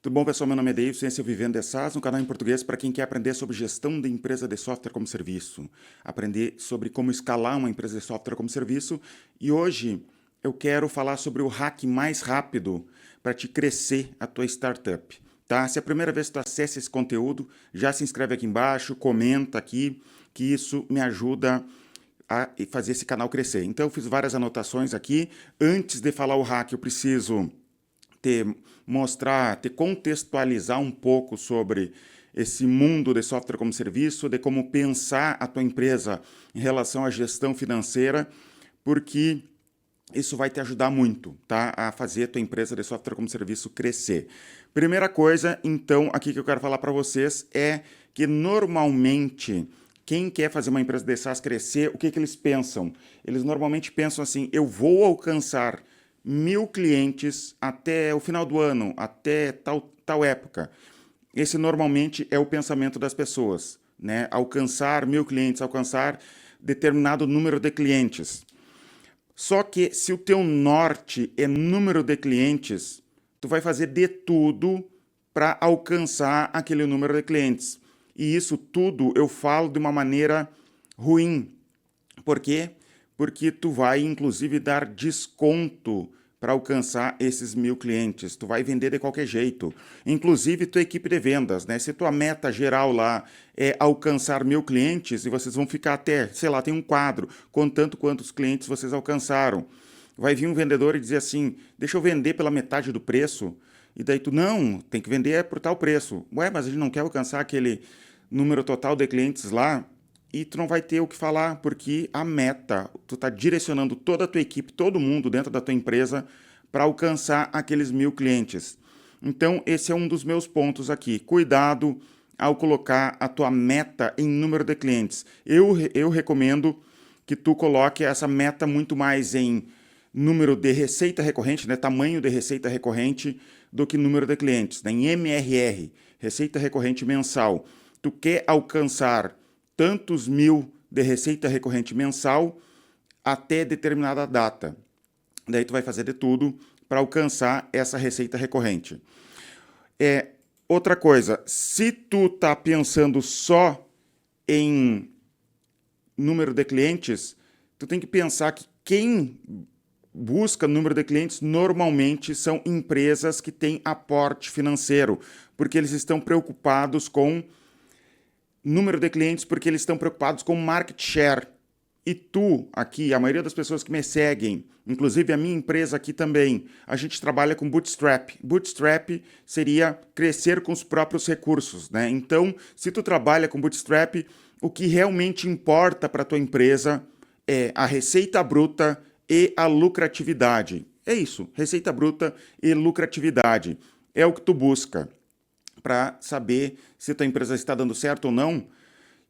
Tudo bom, pessoal? Meu nome é Dave, Ciência Vivendo de SaaS, um canal em português para quem quer aprender sobre gestão de empresa de software como serviço, aprender sobre como escalar uma empresa de software como serviço. E hoje eu quero falar sobre o hack mais rápido para te crescer a tua startup. Tá? Se é a primeira vez que tu acessa esse conteúdo, já se inscreve aqui embaixo, comenta aqui, que isso me ajuda a fazer esse canal crescer. Então eu fiz várias anotações aqui. Antes de falar o hack, eu preciso contextualizar um pouco sobre esse mundo de software como serviço, de como pensar a tua empresa em relação à gestão financeira, porque isso vai te ajudar muito, tá? A fazer a tua empresa de software como serviço crescer. Primeira coisa, então, aqui que eu quero falar para vocês é que normalmente quem quer fazer uma empresa de SaaS crescer, o que eles pensam? Eles normalmente pensam assim, eu vou alcançar 1000 clientes até o final do ano, até tal época. Esse normalmente é o pensamento das pessoas, né? Alcançar 1000 clientes, alcançar determinado número de clientes. Só que se o teu norte é número de clientes, tu vai fazer de tudo para alcançar aquele número de clientes. E isso tudo eu falo de uma maneira ruim. Por quê? Porque tu vai, inclusive, dar desconto para alcançar esses 1000 clientes. Tu vai vender de qualquer jeito. Inclusive, tua equipe de vendas, né? Se tua meta geral lá é alcançar 1000 clientes e vocês vão ficar até, sei lá, tem um quadro, contando quantos clientes vocês alcançaram. Vai vir um vendedor e dizer assim, deixa eu vender pela metade do preço. E daí tu, não, tem que vender por tal preço. Ué, mas a gente não quer alcançar aquele número total de clientes lá? E tu não vai ter o que falar, porque a meta, tu está direcionando toda a tua equipe, todo mundo dentro da tua empresa para alcançar aqueles 1000 clientes. Então, esse é um dos meus pontos aqui. Cuidado ao colocar a tua meta em número de clientes. Eu recomendo que tu coloque essa meta muito mais em número de receita recorrente, né, tamanho de receita recorrente, do que número de clientes, né, em MRR, receita recorrente mensal. Tu quer alcançar tantos 1000 de receita recorrente mensal até determinada data. Daí tu vai fazer de tudo para alcançar essa receita recorrente. Outra coisa, se tu tá pensando só em número de clientes, tu tem que pensar que quem busca número de clientes normalmente são empresas que têm aporte financeiro, porque eles estão preocupados com número de clientes, porque eles estão preocupados com market share. E tu, aqui, a maioria das pessoas que me seguem, inclusive a minha empresa aqui também, a gente trabalha com Bootstrap. Bootstrap seria crescer com os próprios recursos, né? Então, se tu trabalha com Bootstrap, o que realmente importa para a tua empresa é a receita bruta e a lucratividade. É isso, receita bruta e lucratividade. É o que tu busca para saber se tua empresa está dando certo ou não.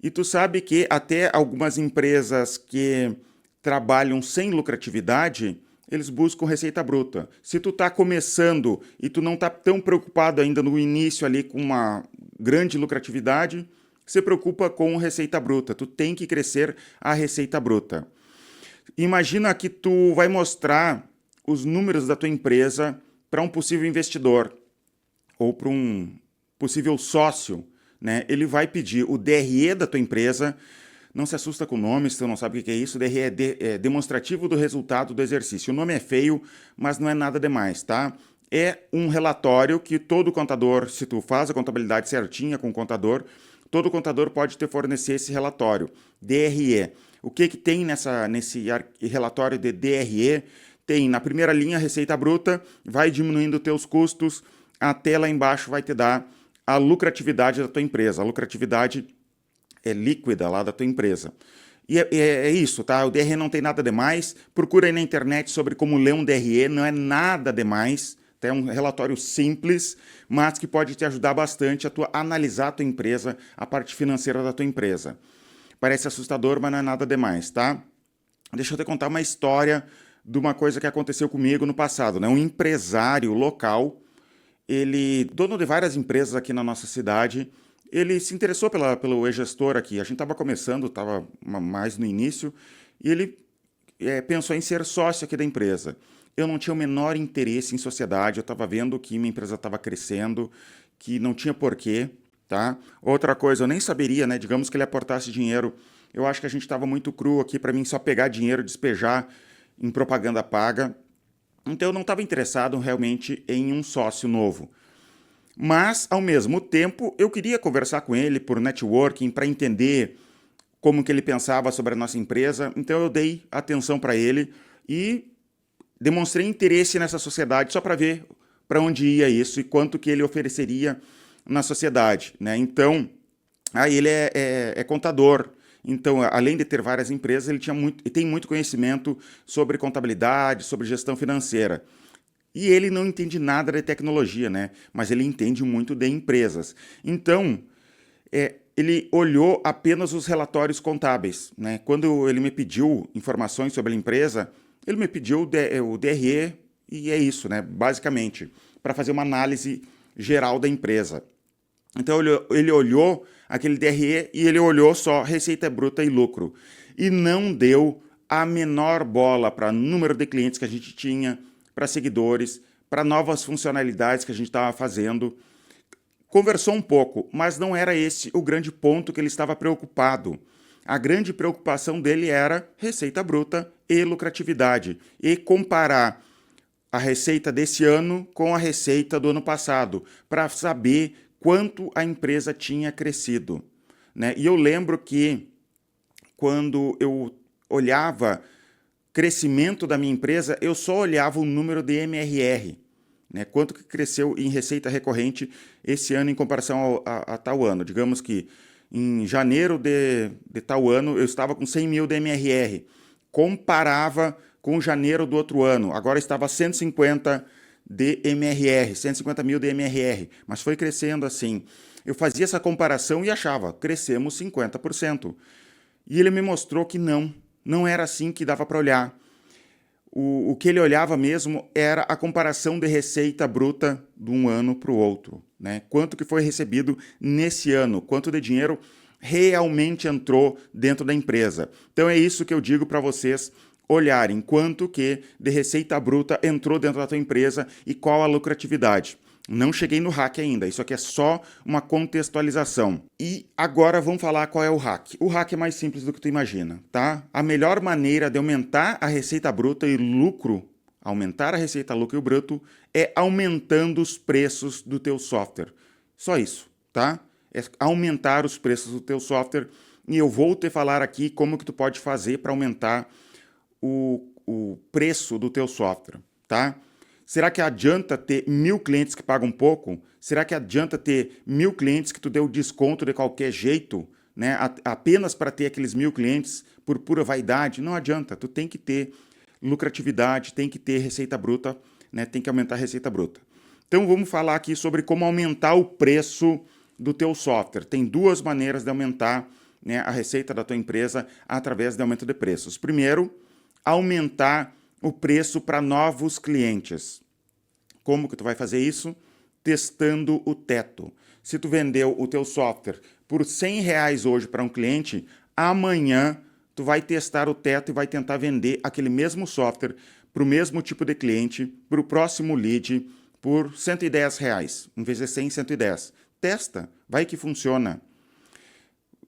E tu sabe que até algumas empresas que trabalham sem lucratividade, eles buscam receita bruta. Se tu está começando e tu não está tão preocupado ainda no início ali com uma grande lucratividade, se preocupa com receita bruta. Tu tem que crescer a receita bruta. Imagina que tu vai mostrar os números da tua empresa para um possível investidor ou para um possível sócio, né? Ele vai pedir o DRE da tua empresa. Não se assusta com o nome, se tu não sabe o que é isso. DRE é demonstrativo do resultado do exercício. O nome é feio, mas não é nada demais, tá? É um relatório que todo contador, se tu faz a contabilidade certinha com o contador, todo contador pode te fornecer esse relatório, DRE. O que tem nesse relatório de DRE? Tem na primeira linha receita bruta, vai diminuindo teus custos, até lá embaixo vai te dar a lucratividade da tua empresa. A lucratividade é líquida lá da tua empresa. E é isso, tá? O DRE não tem nada demais. Procura aí na internet sobre como ler um DRE, não é nada demais. É um relatório simples, mas que pode te ajudar bastante a analisar a tua empresa, a parte financeira da tua empresa. Parece assustador, mas não é nada demais, tá? Deixa eu te contar uma história de uma coisa que aconteceu comigo no passado, né? Um empresário local, ele, dono de várias empresas aqui na nossa cidade, ele se interessou pelo e-gestor aqui. A gente estava começando, estava mais no início, e ele pensou em ser sócio aqui da empresa. eu não tinha o menor interesse em sociedade, eu estava vendo que minha empresa estava crescendo, que não tinha porquê, tá? Outra coisa, eu nem saberia, né? Digamos que ele aportasse dinheiro, eu acho que a gente estava muito cru aqui para mim só pegar dinheiro, despejar em propaganda paga. Então eu não estava interessado realmente em um sócio novo. Mas, ao mesmo tempo, eu queria conversar com ele por networking para entender como que ele pensava sobre a nossa empresa. Então eu dei atenção para ele e demonstrei interesse nessa sociedade só para ver para onde ia isso e quanto que ele ofereceria na sociedade, né? Então, aí ele é contador. Então, além de ter várias empresas, ele tem muito conhecimento sobre contabilidade, sobre gestão financeira. E ele não entende nada de tecnologia, né? Mas ele entende muito de empresas. Então, ele olhou apenas os relatórios contábeis, né? Quando ele me pediu informações sobre a empresa, ele me pediu o DRE e é isso, né? Basicamente, para fazer uma análise geral da empresa. Então ele olhou aquele DRE e ele olhou só receita bruta e lucro. E não deu a menor bola para o número de clientes que a gente tinha, para seguidores, para novas funcionalidades que a gente estava fazendo. Conversou um pouco, mas não era esse o grande ponto que ele estava preocupado. A grande preocupação dele era receita bruta e lucratividade. E comparar a receita desse ano com a receita do ano passado, para saber quanto a empresa tinha crescido, né? E eu lembro que quando eu olhava crescimento da minha empresa, eu só olhava o número de MRR, né? Quanto que cresceu em receita recorrente esse ano em comparação a tal ano. Digamos que em janeiro de tal ano eu estava com 100 mil de MRR, comparava com janeiro do outro ano, agora estava 150 de MRR, 150 mil de MRR, mas foi crescendo assim. Eu fazia essa comparação e achava, crescemos 50%. E ele me mostrou que não era assim que dava para olhar. O que ele olhava mesmo era a comparação de receita bruta de um ano para o outro, né? Quanto que foi recebido nesse ano, quanto de dinheiro realmente entrou dentro da empresa. Então é isso que eu digo para vocês olharem, quanto que de receita bruta entrou dentro da tua empresa e qual a lucratividade. Não cheguei no hack ainda, isso aqui é só uma contextualização. E agora vamos falar qual é o hack. O hack é mais simples do que tu imagina, tá? A melhor maneira de aumentar a receita bruta e lucro, aumentar a receita, lucro e o bruto, é aumentando os preços do teu software. Só isso, tá? É aumentar os preços do teu software e eu vou te falar aqui como que tu pode fazer para aumentar o preço do teu software, tá? Será que adianta ter 1000 clientes que pagam pouco? Será que adianta ter 1000 clientes que tu deu desconto de qualquer jeito, né? Apenas para ter aqueles 1000 clientes por pura vaidade? Não adianta, tu tem que ter lucratividade, tem que ter receita bruta, né? Tem que aumentar a receita bruta. Então vamos falar aqui sobre como aumentar o preço do teu software. Tem duas maneiras de aumentar, né, a receita da tua empresa através de aumento de preços. Primeiro, aumentar o preço para novos clientes. Como que tu vai fazer isso? Testando o teto. Se tu vendeu o teu software por R$100 hoje para um cliente, amanhã tu vai testar o teto e vai tentar vender aquele mesmo software para o mesmo tipo de cliente, para o próximo lead, por R$110. Em vez de 100, 110. Testa, vai que funciona.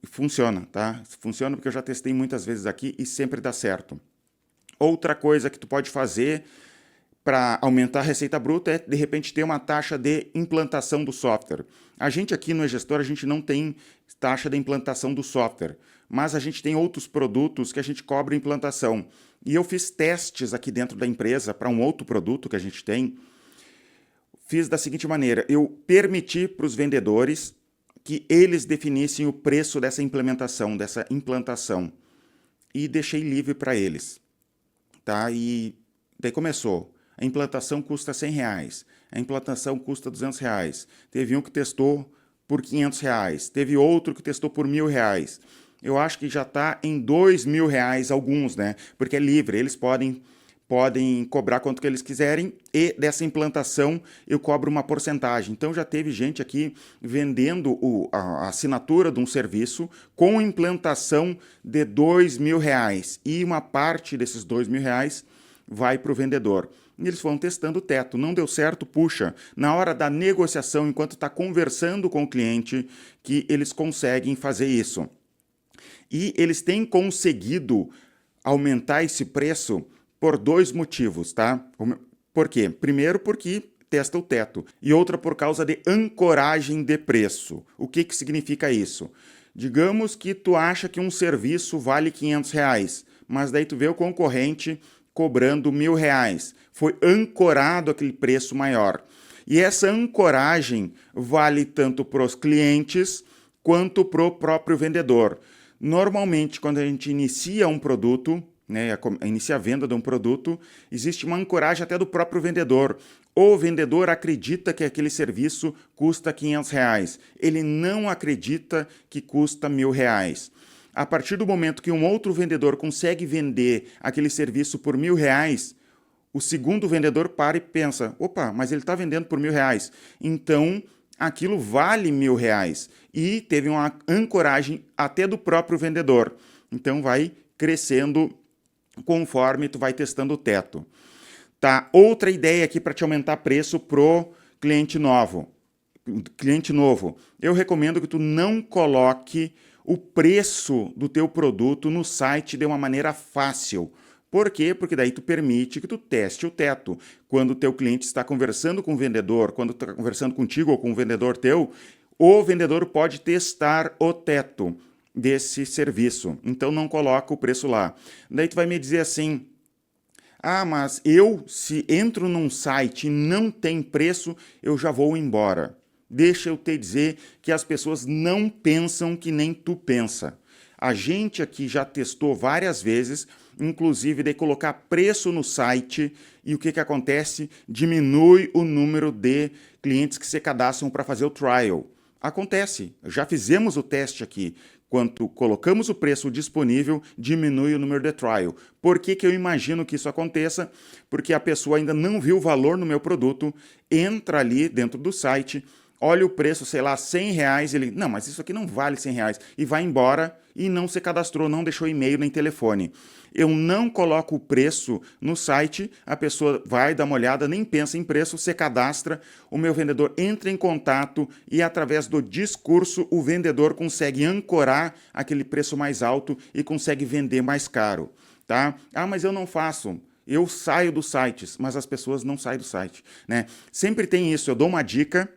Funciona, tá? Funciona porque eu já testei muitas vezes aqui e sempre dá certo. Outra coisa que tu pode fazer para aumentar a receita bruta é, de repente, ter uma taxa de implantação do software. A gente aqui no eGestor, a gente não tem taxa de implantação do software, mas a gente tem outros produtos que a gente cobra implantação. E eu fiz testes aqui dentro da empresa para um outro produto que a gente tem. Fiz da seguinte maneira, eu permiti para os vendedores que eles definissem o preço dessa implementação, dessa implantação, e deixei livre para eles. Tá? E daí começou. A implantação custa R$100, a implantação custa R$200. Teve um que testou por R$500, teve outro que testou por R$1.000. Eu acho que já está em R$2.000 alguns, né? Porque é livre, eles podem cobrar quanto que eles quiserem e dessa implantação eu cobro uma porcentagem. Então já teve gente aqui vendendo a assinatura de um serviço com implantação de R$2.000 e uma parte desses R$2.000 vai para o vendedor. E eles foram testando o teto. Não deu certo, puxa. Na hora da negociação, enquanto está conversando com o cliente, que eles conseguem fazer isso. E eles têm conseguido aumentar esse preço por 2 motivos, tá? Por quê? Primeiro, porque testa o teto. E outra por causa de ancoragem de preço. O que significa isso? Digamos que tu acha que um serviço vale R$500, mas daí tu vê o concorrente cobrando R$1.000. Foi ancorado aquele preço maior. E essa ancoragem vale tanto para os clientes quanto para o próprio vendedor. Normalmente, quando a gente inicia um produto, né, inicia a venda de um produto, existe uma ancoragem até do próprio vendedor. O vendedor acredita que aquele serviço custa R$500. Ele não acredita que custa R$1.000. A partir do momento que um outro vendedor consegue vender aquele serviço por R$1.000, o segundo vendedor para e pensa, opa, mas ele está vendendo por R$1.000. Então, aquilo vale R$1.000. E teve uma ancoragem até do próprio vendedor. Então, vai crescendo conforme tu vai testando o teto. Tá? Outra ideia aqui para te aumentar preço pro cliente novo. Eu recomendo que tu não coloque o preço do teu produto no site de uma maneira fácil. Por quê? Porque daí tu permite que tu teste o teto. Quando o teu cliente está conversando com o vendedor, quando está conversando contigo ou com o vendedor teu, o vendedor pode testar o teto desse serviço. Então não coloca o preço lá. Daí tu vai me dizer assim, mas se entro num site e não tem preço, eu já vou embora. Deixa eu te dizer que as pessoas não pensam que nem tu pensa. A gente aqui já testou várias vezes, inclusive de colocar preço no site, e o que acontece? Diminui o número de clientes que se cadastram para fazer o trial. Acontece, já fizemos o teste aqui. Quando colocamos o preço disponível, diminui o número de trial. Por que eu imagino que isso aconteça? Porque a pessoa ainda não viu o valor no meu produto, entra ali dentro do site, olha o preço, sei lá, R$100, ele, não, mas isso aqui não vale R$100, e vai embora e não se cadastrou, não deixou e-mail nem telefone. Eu não coloco o preço no site, a pessoa vai dar uma olhada, nem pensa em preço, se cadastra, o meu vendedor entra em contato e através do discurso o vendedor consegue ancorar aquele preço mais alto e consegue vender mais caro. Tá? Mas eu não faço. Eu saio dos sites, mas as pessoas não saem do site. Né? Sempre tem isso, eu dou uma dica,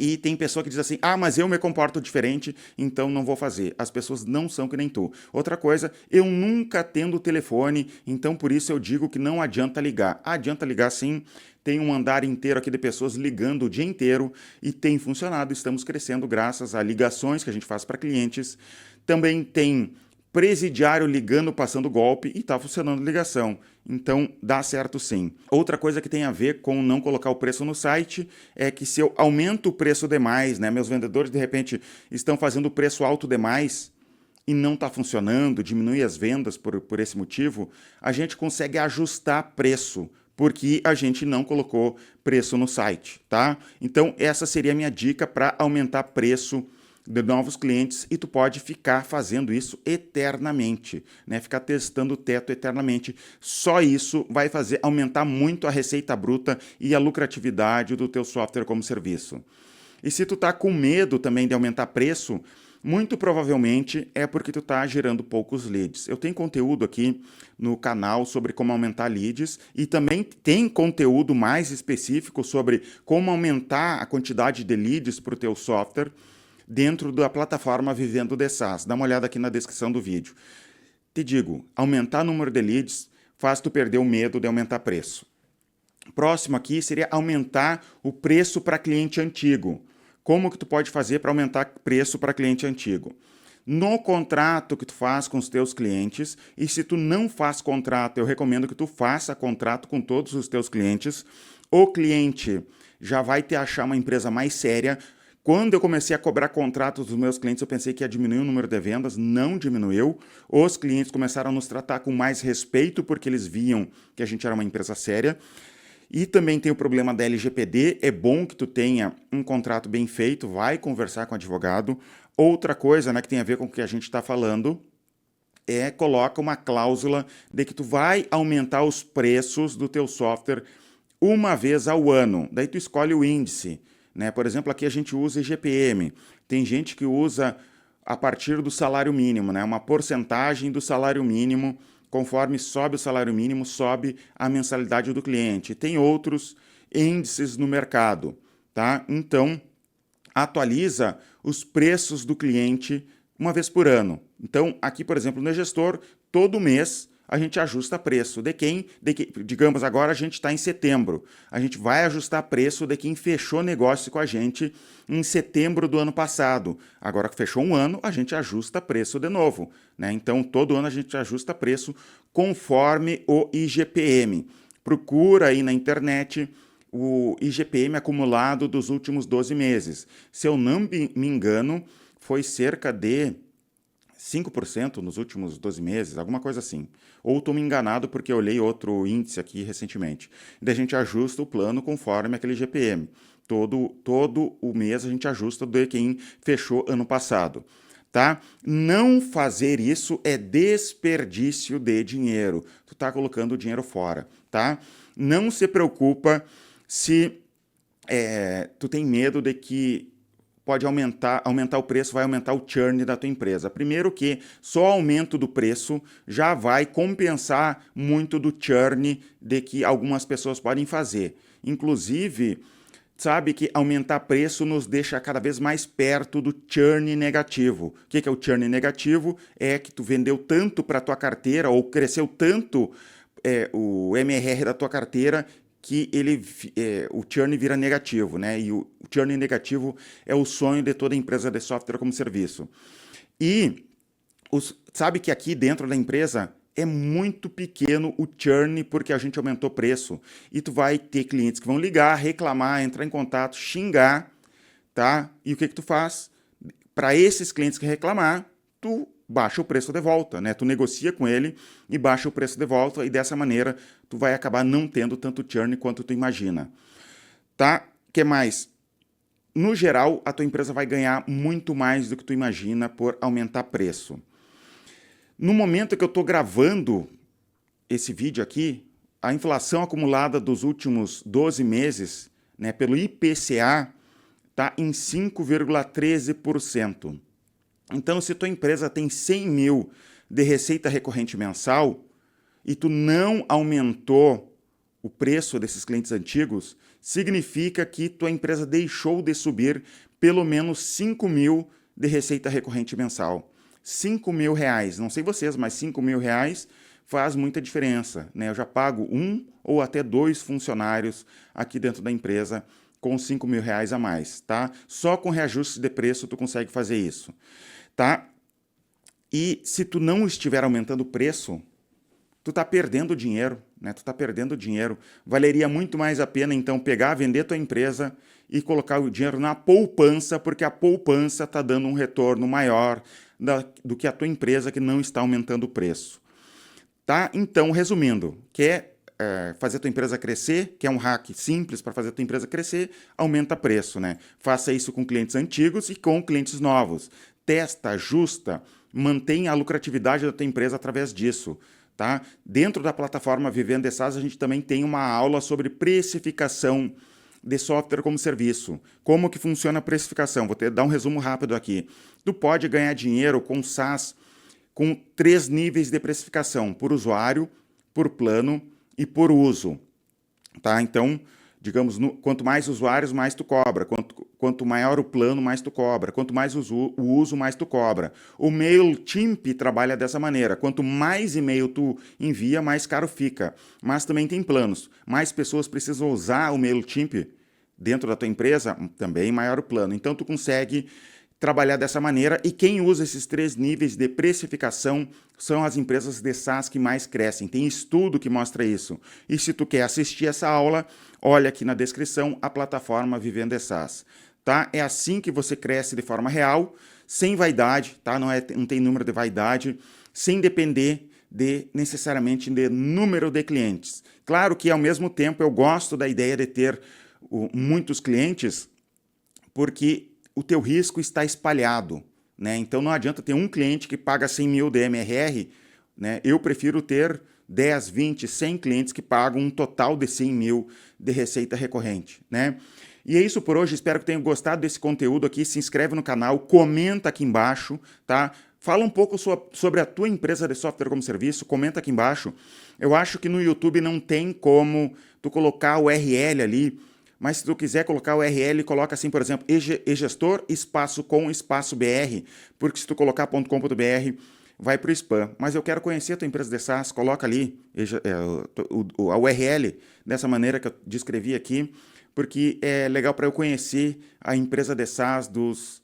e tem pessoa que diz assim, mas eu me comporto diferente, então não vou fazer. As pessoas não são que nem tu. Outra coisa, eu nunca atendo o telefone, então por isso eu digo que não adianta ligar. Adianta ligar sim, tem um andar inteiro aqui de pessoas ligando o dia inteiro e tem funcionado, estamos crescendo graças a ligações que a gente faz para clientes. Também tem presidiário ligando, passando golpe e está funcionando ligação. Então, dá certo sim. Outra coisa que tem a ver com não colocar o preço no site é que se eu aumento o preço demais, né, meus vendedores de repente estão fazendo o preço alto demais e não está funcionando, diminui as vendas por esse motivo, a gente consegue ajustar preço, porque a gente não colocou preço no site, tá? Então, essa seria a minha dica para aumentar preço de novos clientes, e tu pode ficar fazendo isso eternamente, né? Ficar testando o teto eternamente. Só isso vai fazer aumentar muito a receita bruta e a lucratividade do teu software como serviço. E se tu tá com medo também de aumentar preço, muito provavelmente é porque tu tá gerando poucos leads. Eu tenho conteúdo aqui no canal sobre como aumentar leads e também tem conteúdo mais específico sobre como aumentar a quantidade de leads para o teu software dentro da plataforma Vivendo de SaaS. Dá uma olhada aqui na descrição do vídeo. Te digo, aumentar o número de leads faz tu perder o medo de aumentar preço. Próximo aqui seria aumentar o preço para cliente antigo. Como que tu pode fazer para aumentar preço para cliente antigo? No contrato que tu faz com os teus clientes, e se tu não faz contrato, eu recomendo que tu faça contrato com todos os teus clientes, o cliente já vai te achar uma empresa mais séria. Quando eu comecei a cobrar contratos dos meus clientes, eu pensei que ia diminuir o número de vendas, não diminuiu. Os clientes começaram a nos tratar com mais respeito, porque eles viam que a gente era uma empresa séria. E também tem o problema da LGPD, é bom que tu tenha um contrato bem feito, vai conversar com o advogado. Outra coisa, né, que tem a ver com o que a gente está falando coloca uma cláusula de que tu vai aumentar os preços do teu software uma vez ao ano. Daí tu escolhe o índice, né? Por exemplo, aqui a gente usa IGPM. Tem gente que usa a partir do salário mínimo, né? Uma porcentagem do salário mínimo. Conforme sobe o salário mínimo, sobe a mensalidade do cliente. Tem outros índices no mercado, tá? Então, atualiza os preços do cliente uma vez por ano. Então, aqui, por exemplo, no gestor, todo mês a gente ajusta preço de quem, digamos, agora a gente está em setembro. A gente vai ajustar preço de quem fechou negócio com a gente em setembro do ano passado. Agora que fechou um ano, a gente ajusta preço de novo, né? Então, todo ano a gente ajusta preço conforme o IGPM. Procura aí na internet o IGPM acumulado dos últimos 12 meses. Se eu não me engano, foi cerca de 5% nos últimos 12 meses, alguma coisa assim. Ou estou me enganado porque eu olhei outro índice aqui recentemente. Daí a gente ajusta o plano conforme aquele IGPM. Todo o mês a gente ajusta de quem fechou ano passado. Tá? Não fazer isso é desperdício de dinheiro. Tu está colocando o dinheiro fora. Tá? Não se preocupa se tu tem medo de que pode aumentar o preço, vai aumentar o churn da tua empresa. Primeiro que só o aumento do preço já vai compensar muito do churn de que algumas pessoas podem fazer. Inclusive, sabe que aumentar preço nos deixa cada vez mais perto do churn negativo. O que é o churn negativo? É que tu vendeu tanto para a tua carteira ou cresceu tanto o MRR da tua carteira que o churn vira negativo, né? E o churn negativo é o sonho de toda empresa de software como serviço. E sabe que aqui dentro da empresa é muito pequeno o churn porque a gente aumentou o preço. E tu vai ter clientes que vão ligar, reclamar, entrar em contato, xingar, tá? E o que tu faz? Para esses clientes que reclamar, tu baixa o preço de volta, né? Tu negocia com ele e baixa o preço de volta e dessa maneira tu vai acabar não tendo tanto churn quanto tu imagina. Tá? Que mais? No geral, a tua empresa vai ganhar muito mais do que tu imagina por aumentar preço. No momento que eu estou gravando esse vídeo aqui, a inflação acumulada dos últimos 12 meses, né, pelo IPCA, está em 5,13%. Então, se tua empresa tem 100 mil de receita recorrente mensal e tu não aumentou o preço desses clientes antigos, significa que tua empresa deixou de subir pelo menos 5 mil de receita recorrente mensal. 5 mil reais, não sei vocês, mas 5 mil reais faz muita diferença, né? Eu já pago 1 ou até 2 funcionários aqui dentro da empresa com 5 mil reais a mais, tá? Só com reajuste de preço tu consegue fazer isso. Tá? E se tu não estiver aumentando o preço, tu está perdendo dinheiro, né? Tu está perdendo dinheiro. Valeria muito mais a pena, então, pegar, vender tua empresa e colocar o dinheiro na poupança, porque a poupança está dando um retorno maior do que a tua empresa que não está aumentando o preço. Tá? Então, resumindo, quer fazer a tua empresa crescer, quer um hack simples para fazer a tua empresa crescer, aumenta preço, né? Faça isso com clientes antigos e com clientes novos. Testa, ajusta, mantém a lucratividade da tua empresa através disso. Tá? Dentro da plataforma Vivendo SaaS, a gente também tem uma aula sobre precificação de software como serviço. Como que funciona a precificação? Vou dar um resumo rápido aqui. Tu pode ganhar dinheiro com SaaS com 3 níveis de precificação, por usuário, por plano e por uso. Tá? Então, digamos, quanto mais usuários, mais tu cobra. Quanto maior o plano, mais tu cobra. Quanto mais o uso, mais tu cobra. O MailChimp trabalha dessa maneira. Quanto mais e-mail tu envia, mais caro fica. Mas também tem planos. Mais pessoas precisam usar o MailChimp dentro da tua empresa, também maior o plano. Então, tu consegue trabalhar dessa maneira, e quem usa esses 3 níveis de precificação são as empresas de SaaS que mais crescem. Tem estudo que mostra isso. E se tu quer assistir essa aula, olha aqui na descrição a plataforma Vivendo SaaS. Tá? É assim que você cresce de forma real, sem vaidade, tá? Não tem número de vaidade, sem depender necessariamente de número de clientes. Claro que, ao mesmo tempo, eu gosto da ideia de ter muitos clientes, porque o teu risco está espalhado, né? Então não adianta ter um cliente que paga 100 mil de MRR né? Eu prefiro ter 10, 20, 100 clientes que pagam um total de 100 mil de receita recorrente, né? E é isso por hoje, espero que tenham gostado desse conteúdo aqui, se inscreve no canal, comenta aqui embaixo, tá? Fala um pouco sobre a tua empresa de software como serviço, comenta aqui embaixo. Eu acho que no YouTube não tem como tu colocar o URL ali, mas se tu quiser colocar o URL, coloca assim, por exemplo, egestor, espaço com, espaço BR, porque se tu colocar .com.br, vai para o spam. Mas eu quero conhecer a tua empresa de SaaS, coloca ali a URL dessa maneira que eu descrevi aqui, porque é legal para eu conhecer a empresa de SaaS dos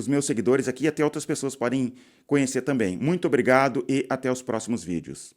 meus seguidores aqui e até outras pessoas podem conhecer também. Muito obrigado e até os próximos vídeos.